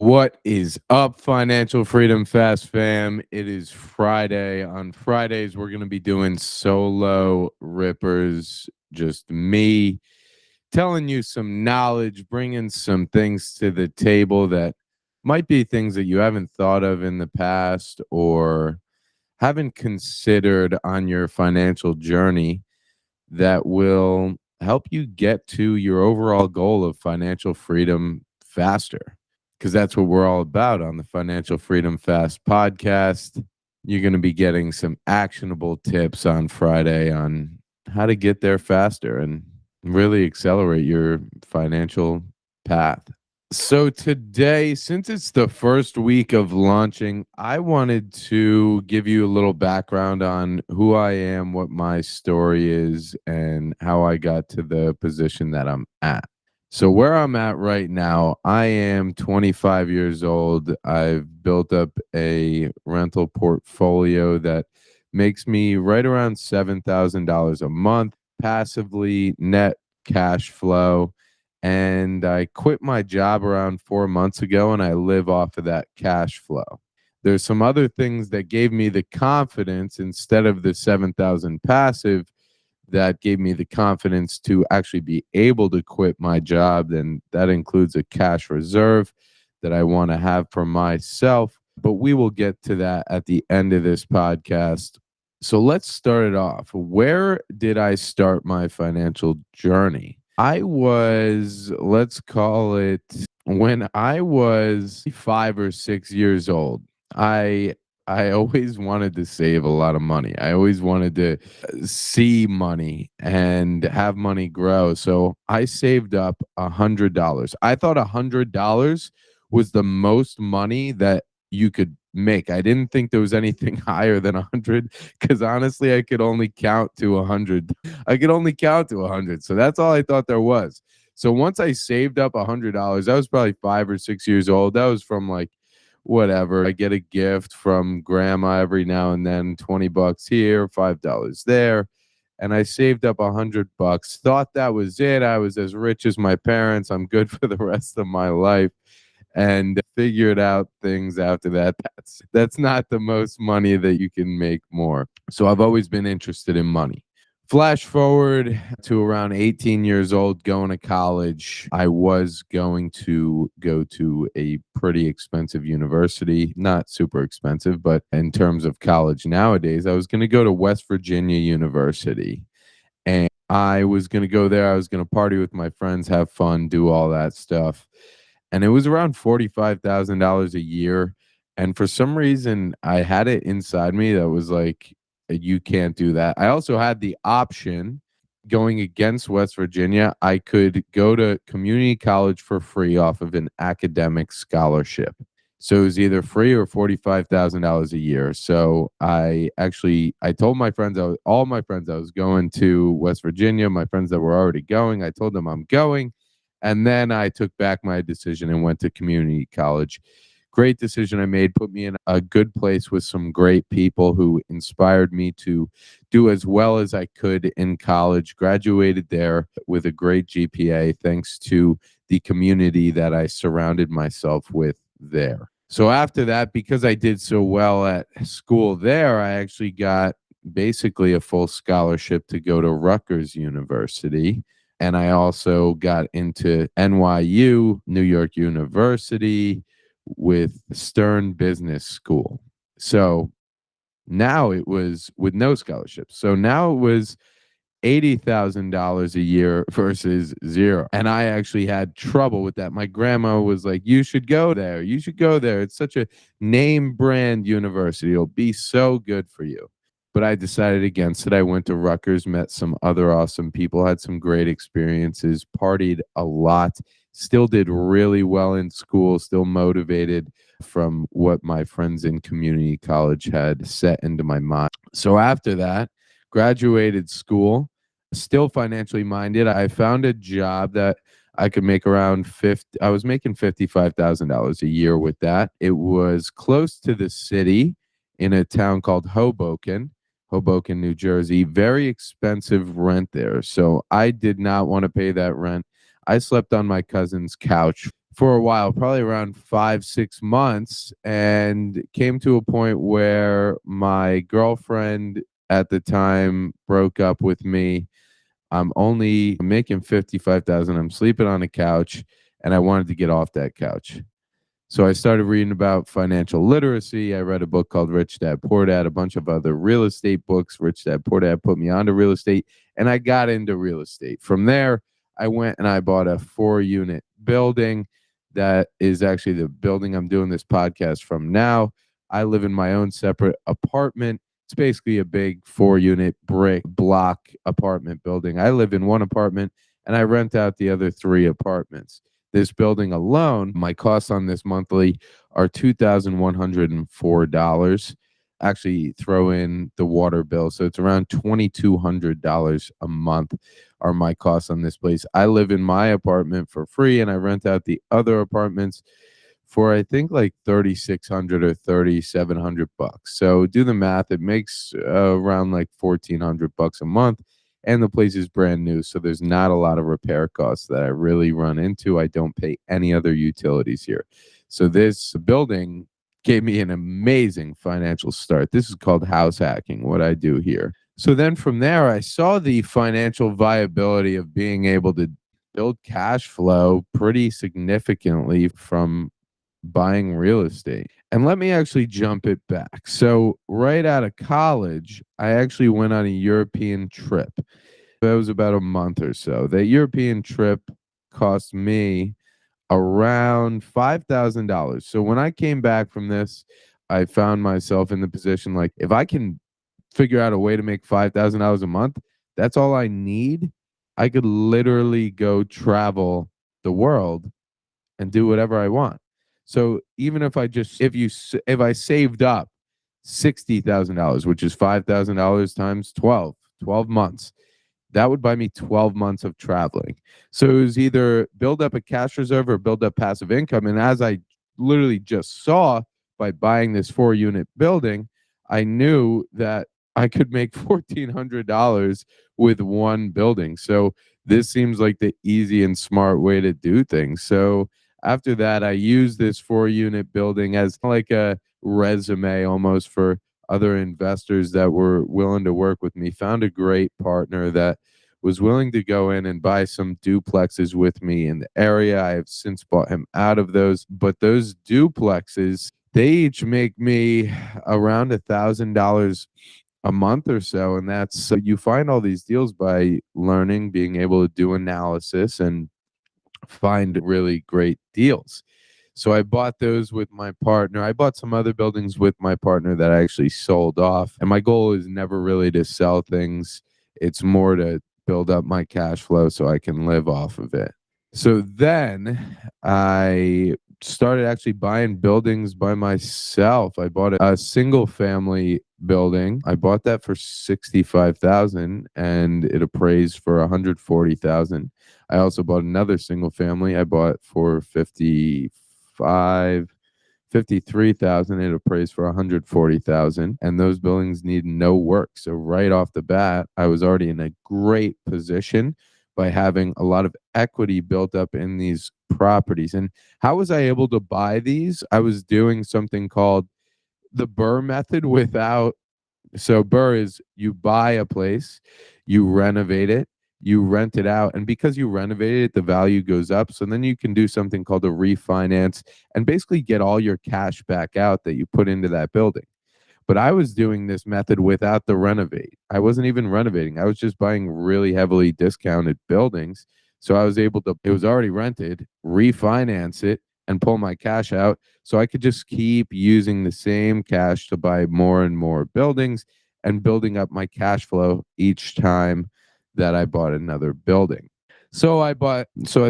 What is up, Financial Freedom Fast fam? It is Friday. On Fridays, we're going to be doing solo rippers, just me telling you some knowledge, bringing some things to the table that might be things that you haven't thought of in the past or haven't considered on your financial journey that will help you get to your overall goal of financial freedom faster. Because that's what we're all about on the Financial Freedom Fast podcast. You're going to be getting some actionable tips on Friday on how to get there faster and really accelerate your financial path. So today, since it's the first week of launching, I wanted to give you a little background on who I am, what my story is, and how I got to the position that I'm at. So where I'm at right now, I am 25 years old. I've built up a rental portfolio that makes me right around $7,000 a month, passively net cash flow, and I quit my job around 4 months ago, and I live off of that cash flow. There's some other things that gave me the confidence instead of the 7,000 passive that gave me the confidence to actually be able to quit my job. And that includes a cash reserve that I want to have for myself. But we will get to that at the end of this podcast. So let's start it off. Where did I start my financial journey? I was, let's call it, when I was 5 or 6 years old. I I always wanted to save a lot of money. I always wanted to see money and have money grow. So I saved up $100. I thought $100 was the most money that you could make. I didn't think there was anything higher than 100 because honestly, I could only count to 100. I could only count to 100. So that's all I thought there was. So once I saved up $100, I was probably 5 or 6 years old. That was from like whatever. I get a gift from grandma every now and then, 20 bucks here, $5 there. And I saved up $100, thought that was it. I was as rich as my parents. I'm good for the rest of my life and figured out things after that. That's not the most money that you can make more. So I've always been interested in money. Flash forward to around 18 years old, going to college. I was going to go to a pretty expensive university, not super expensive, but in terms of college nowadays, I was going to go to West Virginia University. And I was going to go there. I was going to party with my friends, have fun, do all that stuff. And it was around $45,000 a year. And for some reason, I had it inside me that was like, you can't do that. I also had the option going against West Virginia. I could go to community college for free off of an academic scholarship. So it was either free or $45,000 a year. So I told my friends, all my friends, I was going to West Virginia. My friends that were already going, I told them I'm going. And then I took back my decision and went to community college. Great decision I made, put me in a good place with some great people who inspired me to do as well as I could in college. Graduated there with a great GPA thanks to the community that I surrounded myself with there. So after that, because I did so well at school there, I actually got basically a full scholarship to go to Rutgers University. And I also got into NYU, New York University, with Stern Business School. So now it was with no scholarship. So now it was $80,000 a year versus zero. And I actually had trouble with that. My grandma was like, you should go there. You should go there. It's such a name brand university. It'll be so good for you. But I decided against it. I went to Rutgers, met some other awesome people, had some great experiences, partied a lot, still did really well in school, still motivated from what my friends in community college had set into my mind. So after that, graduated school, still financially minded. I found a job that I could make around 50. I was making $55,000 a year with that. It was close to the city in a town called Hoboken, New Jersey. Very expensive rent there. So I did not want to pay that rent. I slept on my cousin's couch for a while, probably around 5, 6 months, and came to a point where my girlfriend at the time broke up with me. I'm only making 55,000. I'm sleeping on a couch, and I wanted to get off that couch. So I started reading about financial literacy. I read a book called Rich Dad Poor Dad, a bunch of other real estate books. Rich Dad Poor Dad put me onto real estate, and I got into real estate. From there, I went and I bought a 4 unit building. That is actually the building I'm doing this podcast from now. I live in my own separate apartment. It's basically a big 4 unit brick block apartment building. I live in one apartment and I rent out the other 3 apartments. This building alone, my costs on this monthly are $2,104. Actually, throw in the water bill. So it's around $2,200 a month are my costs on this place. I live in my apartment for free and I rent out the other apartments for I think like 3,600 or 3,700 bucks. So do the math, it makes around like 1,400 bucks a month, and the place is brand new, so there's not a lot of repair costs that I really run into. I don't pay any other utilities here. So this building gave me an amazing financial start. This is called house hacking, what I do here. So then from there, I saw the financial viability of being able to build cash flow pretty significantly from buying real estate. And let me actually jump it back. So, right out of college, I actually went on a European trip. That was about a month or so. That European trip cost me around $5,000. So, when I came back from this, I found myself in the position like, if I can figure out a way to make $5,000 a month, that's all I need. I could literally go travel the world and do whatever I want. So even if I just if I saved up $60,000, which is $5,000 times 12 months, that would buy me 12 months of traveling. So it was either build up a cash reserve or build up passive income. And as I literally just saw by buying this 4 unit building, I knew that I could make $1,400 with one building. So this seems like the easy and smart way to do things. So after that, I used this 4 unit building as like a resume almost for other investors that were willing to work with me. Found a great partner that was willing to go in and buy some duplexes with me in the area. I have since bought him out of those, but those duplexes, they each make me around $1,000 a month or so. And that's you find all these deals by learning, being able to do analysis and find really great deals. So I bought those with my partner. I bought some other buildings with my partner that I actually sold off. And my goal is never really to sell things. It's more to build up my cash flow so I can live off of it. So then I started actually buying buildings by myself. I bought a single family building. I bought that for 65,000 and it appraised for 140,000. I also bought another single family. I bought for 53,000. It appraised for 140,000, and those buildings need no work. So right off the bat, I was already in a great position by having a lot of equity built up in these properties. And how was I able to buy these? I was doing something called the Burr method without. So Burr is you buy a place, you renovate it, you rent it out, and because you renovate it, the value goes up. So then you can do something called a refinance and basically get all your cash back out that you put into that building. But I was doing this method without the renovate. I wasn't even renovating. I was just buying really heavily discounted buildings. So I was able to, it was already rented, refinance it and pull my cash out. So I could just keep using the same cash to buy more and more buildings and building up my cash flow each time that I bought another building. So at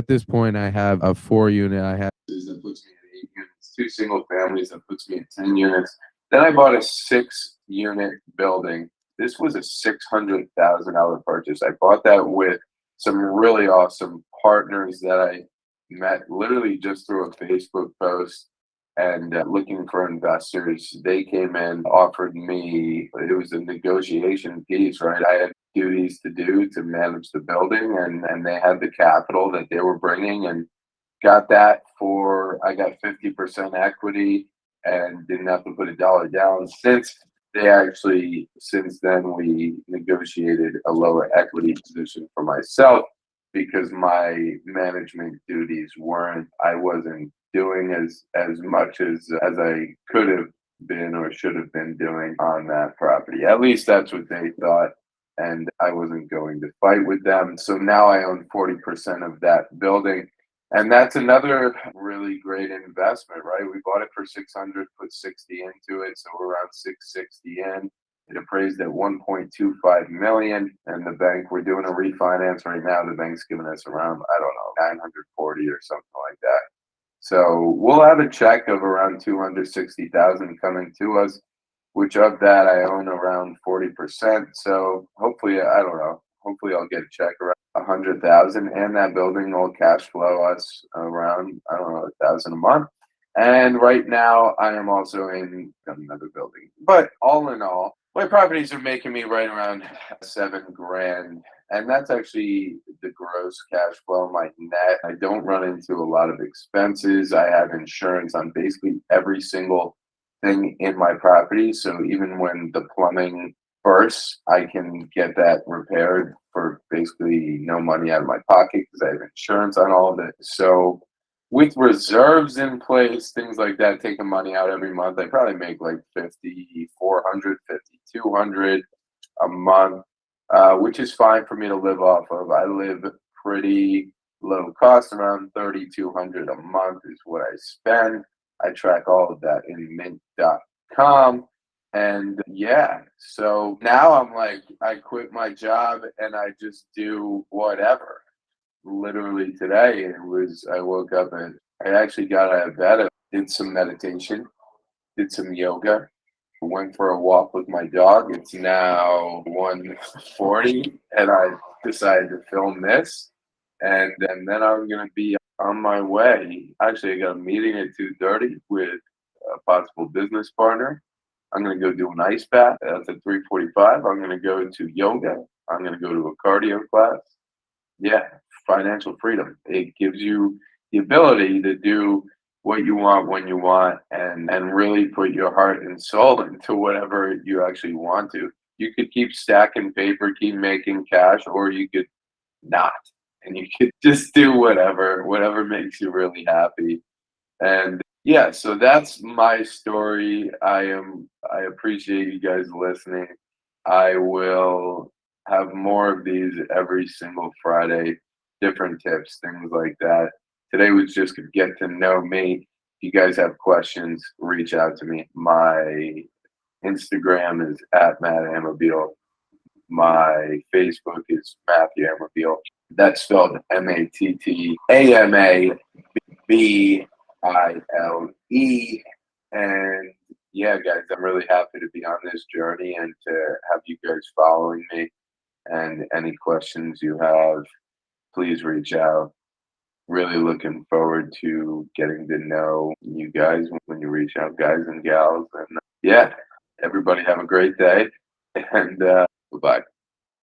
this point, I have a 4 unit. I have that puts me at 8 units, 2 single families that puts me at 10 units. Then I bought a 6 unit building. This was a $600,000 purchase. I bought that with some really awesome partners that I met literally just through a Facebook post and looking for investors. They came in, offered me, it was a negotiation piece, right? I had duties to do to manage the building, and they had the capital that they were bringing. And Got that I got 50% equity and didn't have to put a dollar down. Since then, we negotiated a lower equity position for myself because my management duties I wasn't doing as much as I could have been or should have been doing on that property. At least that's what they thought. And I wasn't going to fight with them. So now I own 40% of that building. And that's another really great investment, right? We bought it for 600, put 60 into it, so we're around 660 in. It appraised at 1.25 million, and the bank, we're doing a refinance right now. The bank's giving us around, I don't know, 940 or something like that. So we'll have a check of around 260,000 coming to us, which of that I own around 40%. So hopefully, I don't know, hopefully I'll get a check around 100,000, and that building will cash flow us around, I don't know, 1,000 a month. And right now I am also in another building. But all in all, my properties are making me right around 7 grand. And that's actually the gross cash flow. My net, I don't run into a lot of expenses. I have insurance on basically every single thing in my property. So even when the plumbing bursts, I can get that repaired for basically no money out of my pocket because I have insurance on all of it. So with reserves in place, things like that, taking money out every month, I probably make like 5,400, 5,200 a month, which is fine for me to live off of. I live pretty low cost, around 3,200 a month is what I spend. I track all of that in mint.com. And yeah, so now I'm like, I quit my job and I just do whatever. Literally today, I woke up and I actually got out of bed, I did some meditation, did some yoga, went for a walk with my dog. It's now 1:40 and I decided to film this. And then I'm gonna be on my way. Actually, I got a meeting at 2:30 with a possible business partner. I'm gonna go do an ice bath. That's at 3:45. I'm gonna go to yoga. I'm gonna go to a cardio class. Yeah, financial freedom. It gives you the ability to do what you want when you want and really put your heart and soul into whatever you actually want to. You could keep stacking paper, keep making cash, or you could not. And you could just do whatever makes you really happy. And yeah, so that's my story. I appreciate you guys listening. I will have more of these every single Friday, different tips, things like that. Today was just to get to know me. If you guys have questions, reach out to me. My Instagram is at Matt Amabile. My Facebook is Matthew Amabile. That's spelled Mattamabile. And yeah, guys, I'm really happy to be on this journey and to have you guys following me. And any questions you have, please reach out. Really looking forward to getting to know you guys when you reach out, guys and gals. And yeah, everybody have a great day. And bye-bye.